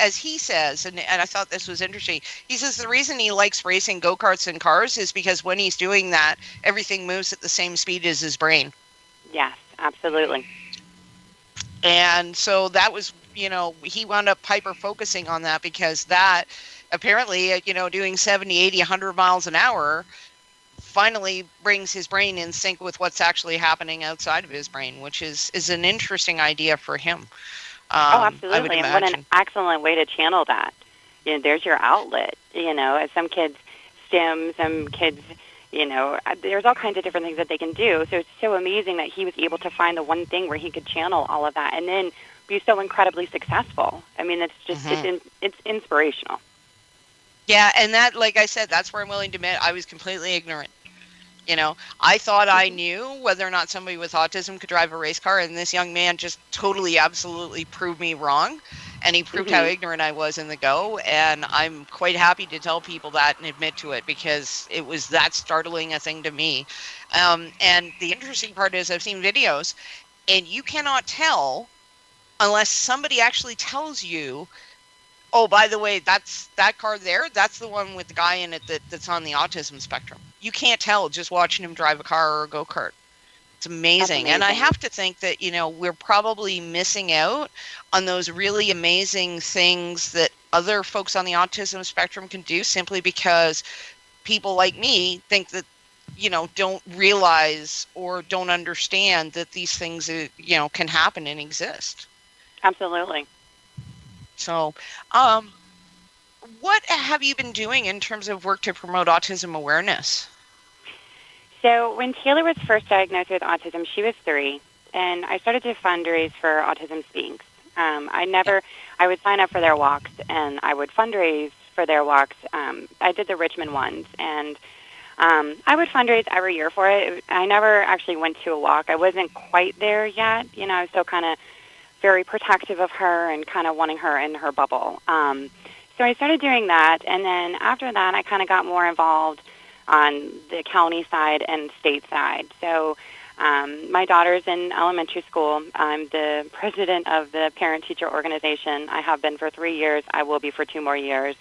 as he says, and I thought this was interesting. He says the reason he likes racing go-karts and cars is because when he's doing that, everything moves at the same speed as his brain. Yes, absolutely. And so that was, he wound up hyper-focusing on that because that apparently, doing 70, 80, 100 miles an hour finally brings his brain in sync with what's actually happening outside of his brain, which is an interesting idea for him. Absolutely. And what an excellent way to channel that. There's your outlet. As some kids stim, some kids, there's all kinds of different things that they can do. So it's so amazing that he was able to find the one thing where he could channel all of that and then be so incredibly successful. I mean, it's just, it's inspirational. Yeah, and that, like I said, that's where I'm willing to admit I was completely ignorant. I thought I knew whether or not somebody with autism could drive a race car, and this young man just totally, absolutely proved me wrong, and he proved how ignorant I was in the go, and I'm quite happy to tell people that and admit to it because it was that startling a thing to me. And the interesting part is I've seen videos, and you cannot tell unless somebody actually tells you, oh, by the way, that's that car there. That's the one with the guy in it that's on the autism spectrum. You can't tell just watching him drive a car or a go-kart. It's amazing. And I have to think that, we're probably missing out on those really amazing things that other folks on the autism spectrum can do simply because people like me think that, don't realize or don't understand that these things, can happen and exist. Absolutely. So, what have you been doing in terms of work to promote autism awareness? So when Taylor was first diagnosed with autism, she was 3, and I started to fundraise for Autism Speaks. I would sign up for their walks, and I would fundraise for their walks. I did the Richmond ones, and I would fundraise every year for it. I never actually went to a walk. I wasn't quite there yet. I was still kind of very protective of her and kind of wanting her in her bubble. So I started doing that, and then after that, I kind of got more involved on the county side and state side. So my daughter's in elementary school. I'm the president of the parent-teacher organization. I have been for 3 years. I will be for 2 more years.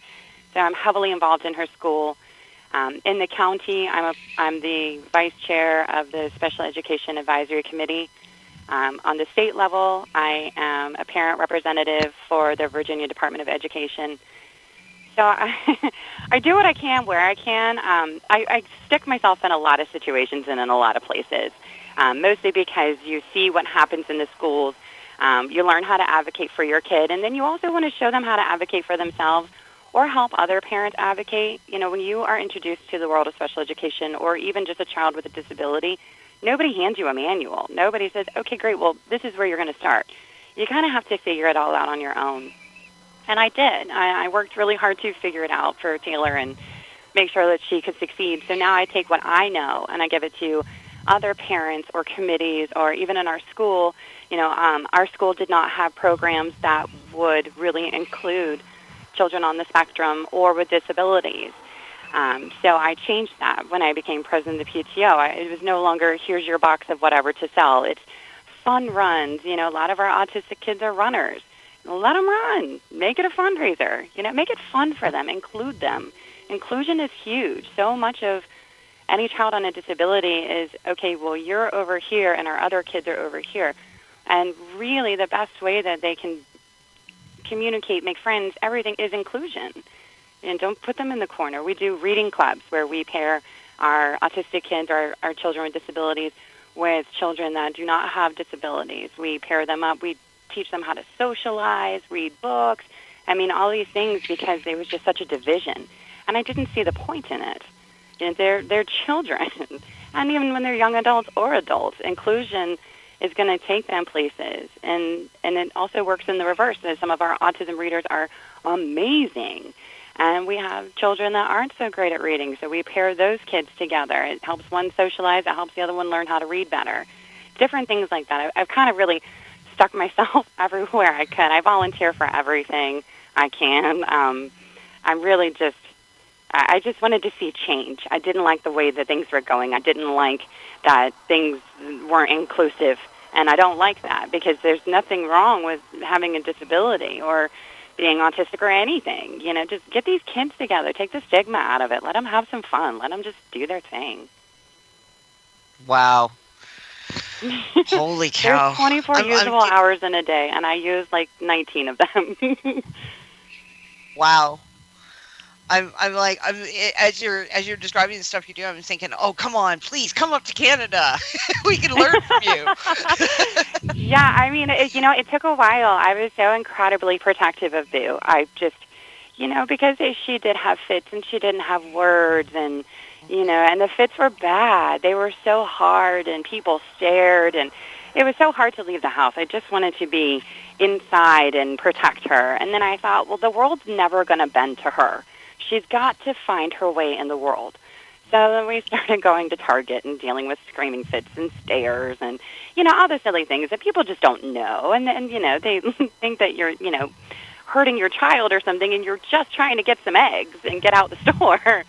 So I'm heavily involved in her school. In the county, I'm the vice chair of the Special Education Advisory Committee. On the state level, I am a parent representative for the Virginia Department of Education. So I do what I can where I can. I stick myself in a lot of situations and in a lot of places, mostly because you see what happens in the schools. You learn how to advocate for your kid, and then you also want to show them how to advocate for themselves or help other parents advocate. When you are introduced to the world of special education or even just a child with a disability, nobody hands you a manual. Nobody says, okay, great, well, this is where you're going to start. You kind of have to figure it all out on your own. And I did. I worked really hard to figure it out for Taylor and make sure that she could succeed. So now I take what I know and I give it to other parents or committees or even in our school. Our school did not have programs that would really include children on the spectrum or with disabilities. So I changed that when I became president of the PTO. It was no longer, here's your box of whatever to sell. It's fun runs. A lot of our autistic kids are runners. Let them run. Make it a fundraiser. Make it fun for them. Include them. Inclusion is huge. So much of any child on a disability is, okay, well, you're over here and our other kids are over here. And really the best way that they can communicate, make friends, everything is inclusion. And don't put them in the corner. We do reading clubs where we pair our autistic kids, our children with disabilities, with children that do not have disabilities. We pair them up. We teach them how to socialize, read books. All these things because there was just such a division. And I didn't see the point in it. They're children. And even when they're young adults or adults, inclusion is going to take them places. And it also works in the reverse. Some of our autism readers are amazing. And we have children that aren't so great at reading, so we pair those kids together. It helps one socialize. It helps the other one learn how to read better. Different things like that. I've kind of really stuck myself everywhere I could. I volunteer for everything I can. I'm really just, I just wanted to see change. I didn't like the way that things were going. I didn't like that things weren't inclusive, and I don't like that because there's nothing wrong with having a disability or being autistic or anything. You know, just get these kids together. Take the stigma out of it. Let them have some fun. Let them just do their thing. Wow. Holy cow. There's 24 usable hours in a day, and I use like 19 of them. Wow. As you're describing the stuff you do, I'm thinking, oh, come on, please come up to Canada. We can learn from you. Yeah, I mean, it took a while. I was so incredibly protective of Boo. I just, because she did have fits and she didn't have words and, and the fits were bad. They were so hard and people stared and it was so hard to leave the house. I just wanted to be inside and protect her. And then I thought, well, the world's never going to bend to her. She's got to find her way in the world. So then we started going to Target and dealing with screaming fits and stares and, all the silly things that people just don't know. And they think that you're, hurting your child or something and you're just trying to get some eggs and get out the store.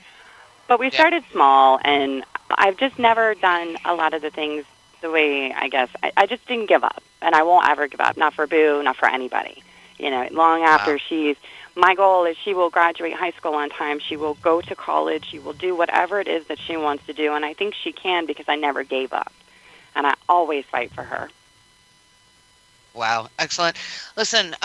But we started small, and I've just never done a lot of the things the way, I guess. I just didn't give up, and I won't ever give up, not for Boo, not for anybody. Long after my goal is she will graduate high school on time. She will go to college. She will do whatever it is that she wants to do, and I think she can because I never gave up, and I always fight for her. Wow, excellent. Listen,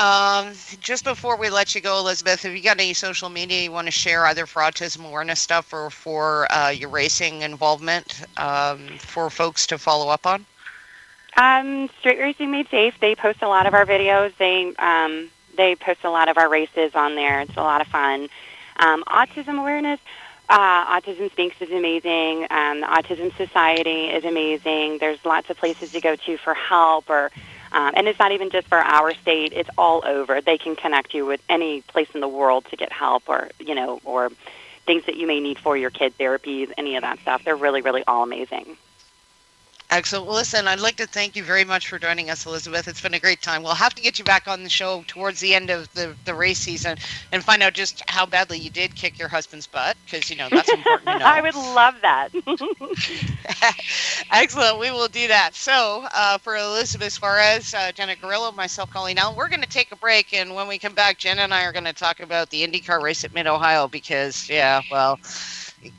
just before we let you go, Elizabeth, have you got any social media you want to share, either for autism awareness stuff or for your racing involvement for folks to follow up on? Street Racing Made Safe. They post a lot of our videos. They post a lot of our races on there. It's a lot of fun. Autism awareness. Autism Speaks is amazing. The Autism Society is amazing. There's lots of places to go to for help, and it's not even just for our state. It's all over. They can connect you with any place in the world to get help or things that you may need for your kid, therapies, any of that stuff. They're really, really all amazing. Excellent. Well, listen, I'd like to thank you very much for joining us, Elizabeth. It's been a great time. We'll have to get you back on the show towards the end of the race season and find out just how badly you did kick your husband's butt, because, that's important to know. I would love that. Excellent. We will do that. So for Elizabeth Suarez, Jenna, Grilla, myself, Colene, now we're going to take a break, and when we come back, Jenna and I are going to talk about the IndyCar race at Mid-Ohio because,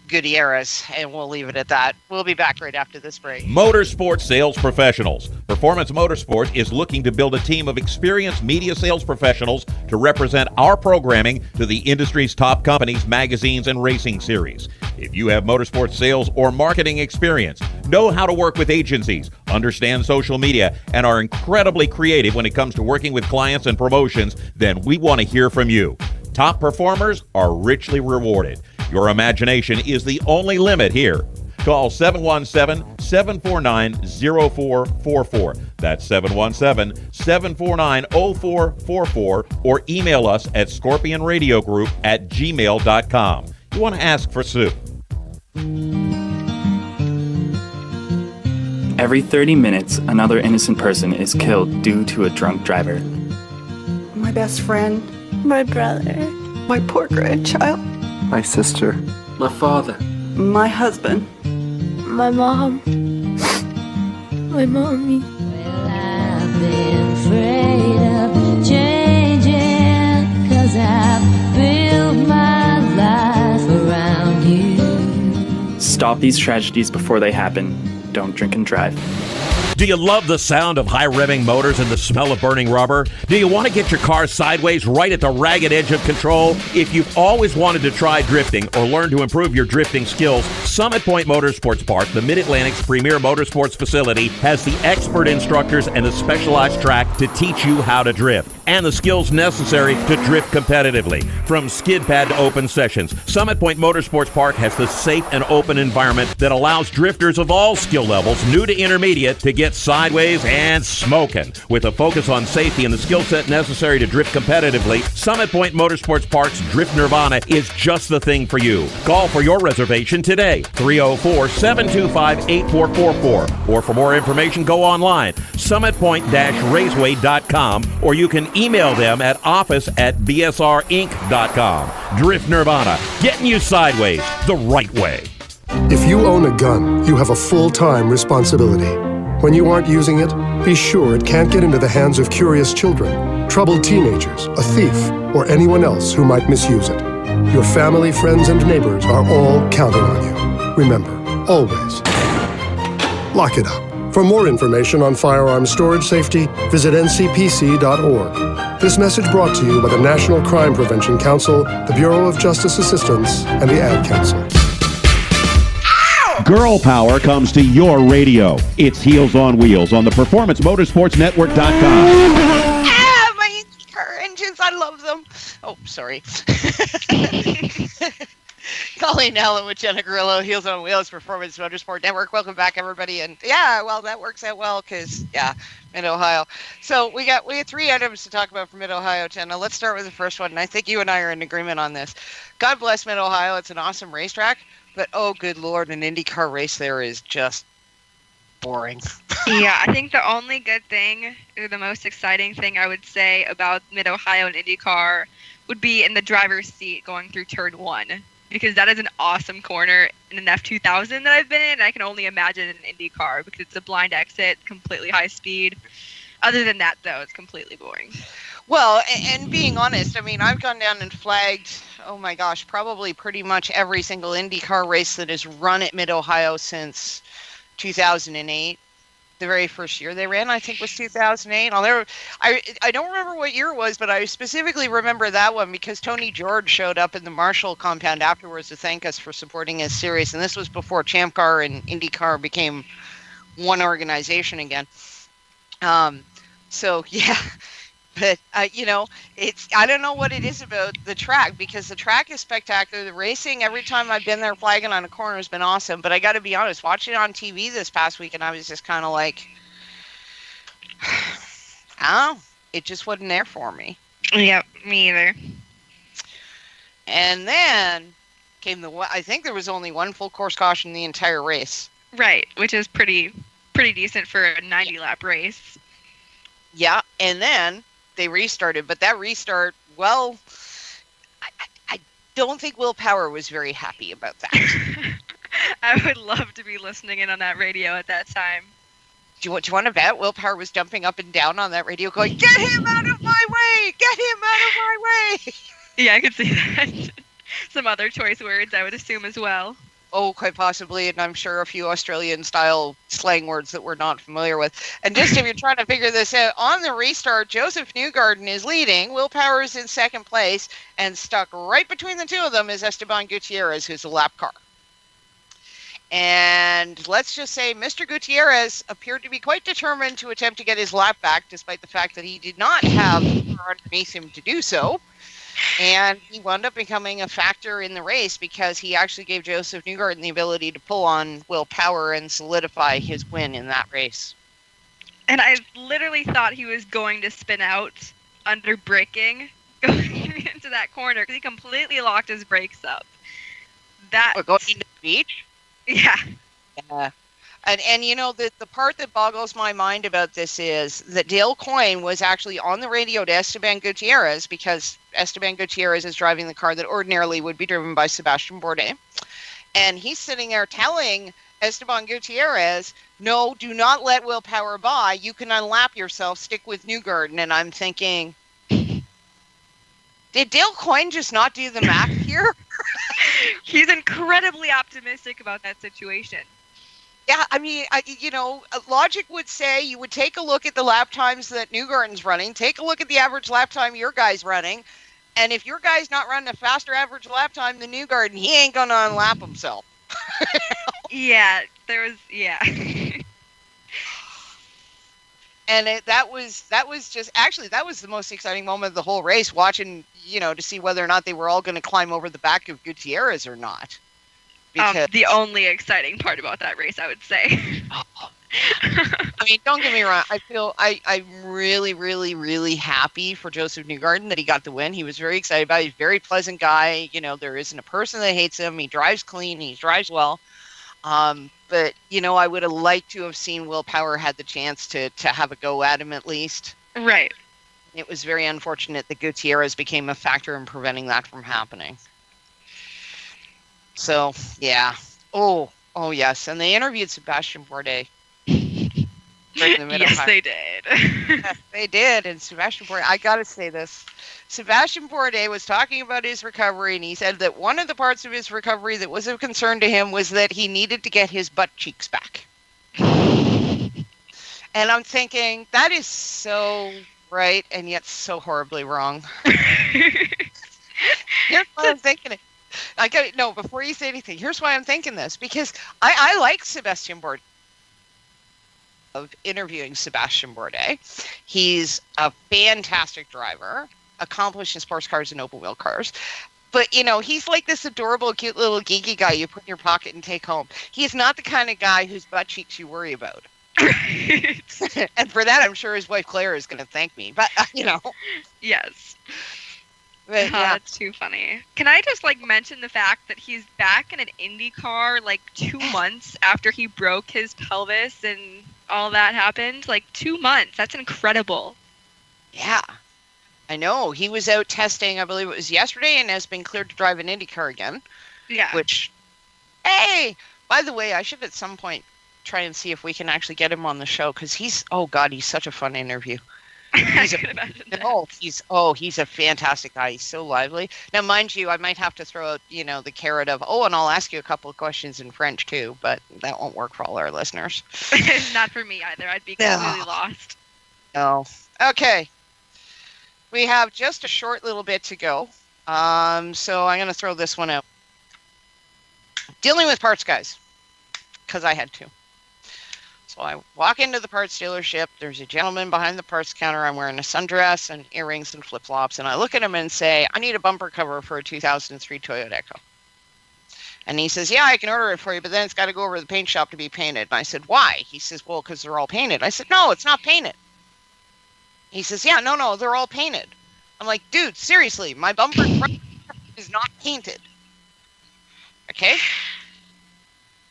good eras, and we'll leave it at that. We'll be back right after this break. Motorsports sales professionals. Performance Motorsports is looking to build a team of experienced media sales professionals to represent our programming to the industry's top companies, magazines, and racing series. If you have motorsports sales or marketing experience, know how to work with agencies, understand social media, and are incredibly creative when it comes to working with clients and promotions, then we want to hear from you. Top performers are richly rewarded. Your imagination is the only limit here. Call 717-749-0444. That's 717-749-0444, or email us at scorpionradiogroup@gmail.com. You want to ask for Sue. Every 30 minutes, another innocent person is killed due to a drunk driver. My best friend. My brother. My poor grandchild. My sister. My father. My husband. My mom. My mommy. Well, I've been afraid of changing, 'cause I've built my life around you. Stop these tragedies before they happen. Don't drink and drive. Do you love the sound of high-revving motors and the smell of burning rubber? Do you want to get your car sideways right at the ragged edge of control? If you've always wanted to try drifting or learn to improve your drifting skills, Summit Point Motorsports Park, the Mid-Atlantic's premier motorsports facility, has the expert instructors and the specialized track to teach you how to drift. and the skills necessary to drift competitively. From skid pad to open sessions, Summit Point Motorsports Park has the safe and open environment that allows drifters of all skill levels, new to intermediate, to get sideways and smoking. With a focus on safety and the skill set necessary to drift competitively, Summit Point Motorsports Park's Drift Nirvana is just the thing for you. Call for your reservation today, 304-725-8444. Or for more information, go online, summitpoint-raceway.com, or you can email them at office@bsrinc.com. Drift Nirvana, getting you sideways the right way. If you own a gun, you have a full-time responsibility. When you aren't using it, be sure it can't get into the hands of curious children, troubled teenagers, a thief, or anyone else who might misuse it. Your family, friends, and neighbors are all counting on you. Remember, always, lock it up. For more information on firearms storage safety, visit ncpc.org. This message brought to you by the National Crime Prevention Council, the Bureau of Justice Assistance, and the Ad Council. Girl power comes to your radio. It's Heels on Wheels on the Performance Motorsports Network.com. My car engines, I love them. Oh, sorry. Colene Allen with Jenna Grilla, Heels on Wheels, Performance Motorsport Network. Welcome back, everybody. And yeah, well, that works out well because, yeah, Mid-Ohio. So we had 3 items to talk about from Mid-Ohio, Jenna. Let's start with the first one, and I think you and I are in agreement on this. God bless Mid-Ohio. It's an awesome racetrack, but oh, good Lord, an IndyCar race there is just boring. Yeah, I think the only good thing, or the most exciting thing I would say about Mid-Ohio and IndyCar would be in the driver's seat going through turn 1. Because that is an awesome corner in an F2000 that I've been in. I can only imagine an IndyCar because it's a blind exit, completely high speed. Other than that, though, it's completely boring. Well, and being honest, I mean, I've gone down and flagged, oh my gosh, probably pretty much every single IndyCar race that has run at Mid-Ohio since 2008. The very first year they ran, I think, was 2008. I don't remember what year it was, but I specifically remember that one because Tony George showed up in the Marshall compound afterwards to thank us for supporting his series. And this was before Champ Car and IndyCar became one organization again. So, yeah. But, I don't know what it is about the track because the track is spectacular. The racing, every time I've been there flagging on a corner, has been awesome. But I got to be honest, watching it on TV this past week, and I was just kind of like, it just wasn't there for me. Yep, me either. And then came I think there was only one full course caution the entire race. Right, which is pretty decent for a 90-lap race. Yeah, and then they restarted, but that restart, well, I don't think Will Power was very happy about that. I would love to be listening in on that radio at that time. Do you want to bet Will Power was jumping up and down on that radio going, "Get him out of my way! Get him out of my way!" Yeah, I could see that. Some other choice words, I would assume, as well. Oh, quite possibly, and I'm sure a few Australian-style slang words that we're not familiar with. And just if you're trying to figure this out, on the restart, Joseph Newgarden is leading. Will Power is in second place, and stuck right between the two of them is Esteban Gutierrez, who's a lap car. And let's just say Mr. Gutierrez appeared to be quite determined to attempt to get his lap back, despite the fact that he did not have the car underneath him to do so. And he wound up becoming a factor in the race because he actually gave Joseph Newgarden the ability to pull on Will Power and solidify his win in that race. And I literally thought he was going to spin out under braking going into that corner because he completely locked his brakes up. Going into the beach? Yeah. Yeah. And you know, the part that boggles my mind about this is that Dale Coyne was actually on the radio to Esteban Gutierrez because Esteban Gutierrez is driving the car that ordinarily would be driven by Sebastian Bourdais. And he's sitting there telling Esteban Gutierrez, no, do not let Will Power by. You can unlap yourself. Stick with Newgarden. And I'm thinking, did Dale Coyne just not do the math here? He's incredibly optimistic about that situation. Yeah, I mean, logic would say you would take a look at the lap times that Newgarden's running, take a look at the average lap time your guy's running, and if your guy's not running a faster average lap time than Newgarden, he ain't going to unlap himself. Yeah, And that was the most exciting moment of the whole race, watching, to see whether or not they were all going to climb over the back of Gutierrez or not. Because, the only exciting part about that race, I would say. I mean, don't get me wrong. I'm really, really, really happy for Joseph Newgarden that he got the win. He was very excited about it. He's a very pleasant guy. There isn't a person that hates him. He drives clean. He drives well. But, I would have liked to have seen Will Power had the chance to have a go at him at least. Right. It was very unfortunate that Gutierrez became a factor in preventing that from happening. So, yeah. Oh, yes. And they interviewed Sebastian Bourdais. Yes, they did. Yes, they did. And Sebastian Bourdais, I got to say this. Sebastian Bourdais was talking about his recovery, and he said that one of the parts of his recovery that was of concern to him was that he needed to get his butt cheeks back. And I'm thinking, that is so right, and yet so horribly wrong. Here's what I'm thinking. Before you say anything, here's why I'm thinking this. Because I like Sebastian Bourdais. Of interviewing Sebastian Bourdais. He's a fantastic driver, accomplished in sports cars and open wheel cars. But, he's like this adorable, cute little geeky guy you put in your pocket and take home. He's not the kind of guy whose butt cheeks you worry about. And for that, I'm sure his wife Claire is going to thank me. But, Yes. But, yeah. That's too funny. Can I just mention the fact that he's back in an Indy car 2 months after he broke his pelvis and all that happened? 2 months. That's incredible. Yeah. I know. He was out testing, I believe it was yesterday, and has been cleared to drive an Indy car again. Yeah. Which, hey, by the way, I should at some point try and see if we can actually get him on the show, because he's such a fun interview. I can imagine that. He's a fantastic guy. He's so lively. Now, mind you, I might have to throw out, the carrot of, and I'll ask you a couple of questions in French too, but that won't work for all our listeners. Not for me either. I'd be completely lost. No. Okay. We have just a short little bit to go. So I'm going to throw this one out. Dealing with parts guys, because I had to. So I walk into the parts dealership. There's a gentleman behind the parts counter. I'm wearing a sundress and earrings and flip-flops. And I look at him and say, I need a bumper cover for a 2003 Toyota Echo. And he says, yeah, I can order it for you, but then it's got to go over to the paint shop to be painted. And I said, why? He says, well, because they're all painted. I said, no, it's not painted. He says, yeah, no, they're all painted. I'm like, dude, seriously, my bumper is not painted. Okay?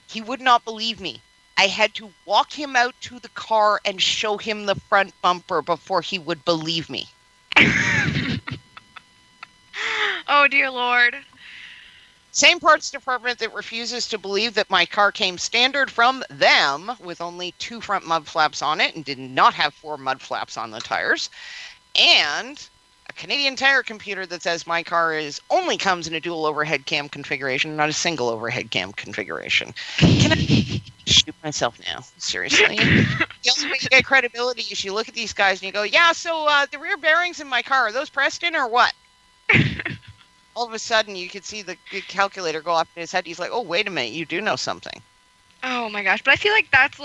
He would not believe me. I had to walk him out to the car and show him the front bumper before he would believe me. Oh, dear Lord. Same parts department that refuses to believe that my car came standard from them with only 2 front mud flaps on it and did not have 4 mud flaps on the tires. And a Canadian Tire computer that says my car only comes in a dual overhead cam configuration, not a single overhead cam configuration. Can I shoot myself now? Seriously? The only way you get credibility is you look at these guys and you go, yeah, so the rear bearings in my car, are those pressed in or what? All of a sudden, you could see the calculator go off in his head. He's like, oh, wait a minute, you do know something. Oh, my gosh. But I feel like that's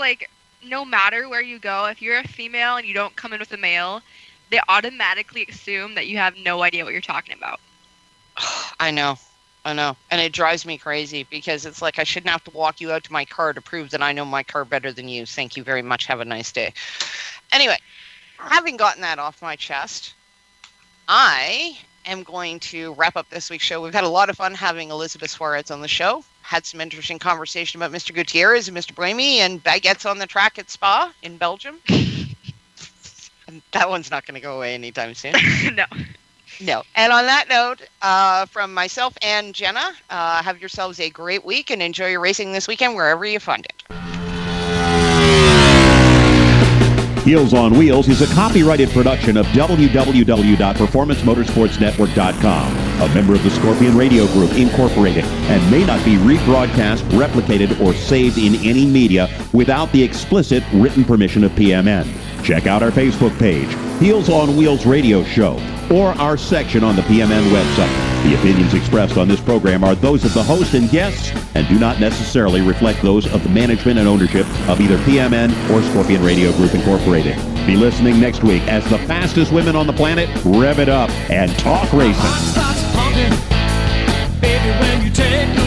no matter where you go, if you're a female and you don't come in with a male, they automatically assume that you have no idea what you're talking about. I know. And it drives me crazy because it's like I shouldn't have to walk you out to my car to prove that I know my car better than you. Thank you very much. Have a nice day. Anyway, having gotten that off my chest, I am going to wrap up this week's show. We've had a lot of fun having Elizabeth Suarez on the show. Had some interesting conversation about Mr. Gutierrez and Mr. Bramy and baguettes on the track at Spa in Belgium. And that one's not going to go away anytime soon. No. And on that note, from myself and Jenna, have yourselves a great week and enjoy your racing this weekend wherever you find it. Heels on Wheels is a copyrighted production of www.performancemotorsportsnetwork.com, a member of the Scorpion Radio Group, Incorporated, and may not be rebroadcast, replicated, or saved in any media without the explicit written permission of PMN. Check out our Facebook page, Heels on Wheels Radio Show, or our section on the PMN website. The opinions expressed on this program are those of the host and guests and do not necessarily reflect those of the management and ownership of either PMN or Scorpion Radio Group Incorporated. Be listening next week as the fastest women on the planet rev it up and talk racing. Baby, when you take